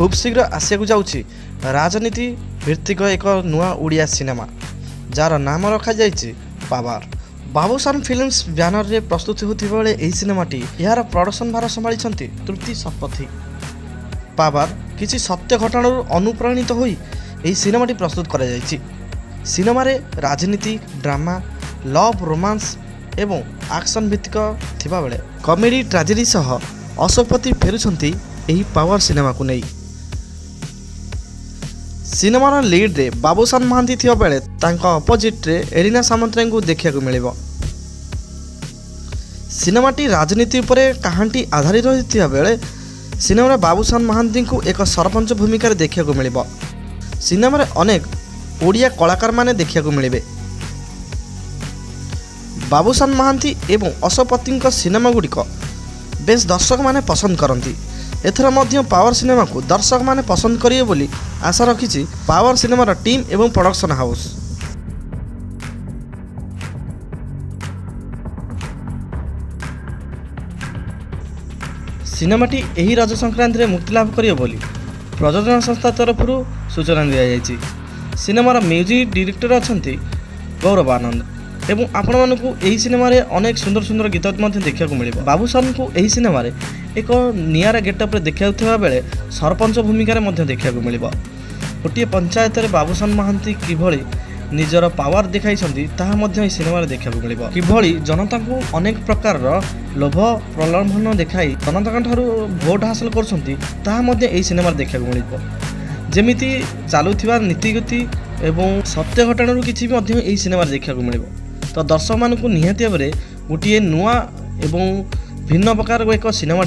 खूब शीघ्र आसिया जाऊँगी राजनीति भित्तिक एक नुआ ओडिया सिनेमा जार नाम रखा जाइए पावर। बाबूशान फिल्म्स ब्यानर रे प्रस्तुत होती बेले यह सिनेमाटी यार प्रोडक्शन भार संभाली तृप्ति शतपथी। पावर किसी सत्य घटना अनुप्राणित होई यह सिनेमाटी प्रस्तुत करा जाइए। सिनेमा रे राजनीति ड्रामा लव रोमांस एवं एक्शन भित्तिक थिबा बेले कॉमेडी ट्रेजेडी सह अशोकपति फेरुछंती एही पावर सिनेमा को नहीं। सिनेमार लीड रे बाबूशान महांती थिबा बेले तांका अपोजिट रे एलिना सामंतराय को देखिया को मिलिबो। सिनेमाटी राजनीति उपरे कहानी आधारित होइथिबा बेले सिनेमा बाबूशान महांती को एक सरपंच भूमिका रे देखिया को मिलिबो। सिनेमा रे अनेक ओडिया कलाकार माने देखिया को मिलिबे। बाबूशान महांती एवं अशोकपति सिनेमा गुड़िक बेस दर्शक माने पसंद करती। एथर मध्य पावर सिनेमा को दर्शक माने पसंद करिए बोली आशा रखी पावर सिनेमार टीम एवं प्रोडक्शन हाउस। सिनेमाटी एही रज संक्रांति रे मुक्ति लाभ करिए बोली प्रयोजन संस्था तरफ सूचना दि जाइए। सिनेमार म्यूजिक डायरेक्टर अच्छा गौरव आनंद एवं आपण मानकु एही सिनेमा रे अनेक सुंदर सुंदर गीत देखा मिले। बाबूशान को एही सिनेमा रे एक नियारा गेटअप देखा बेले सरपंच भूमिका देखा मिले। गोटे पंचायत रे बाबूशान महांती किभली निजर पावर देखाई सिनेमा देखा मिले। किभली जनता को अनेक प्रकार लोभ प्रलोभन देखाई जनता ठारू भोट हासिल कर सिनेमा देखा मिले। जमिति चलुवा नीतिगति एवं सत्य घटना किसी भी सिनेमा देखा मिले। तो दर्शक मानक निहाती भाव में गोटे नुआ एवं भिन्न प्रकार एक सिनेमा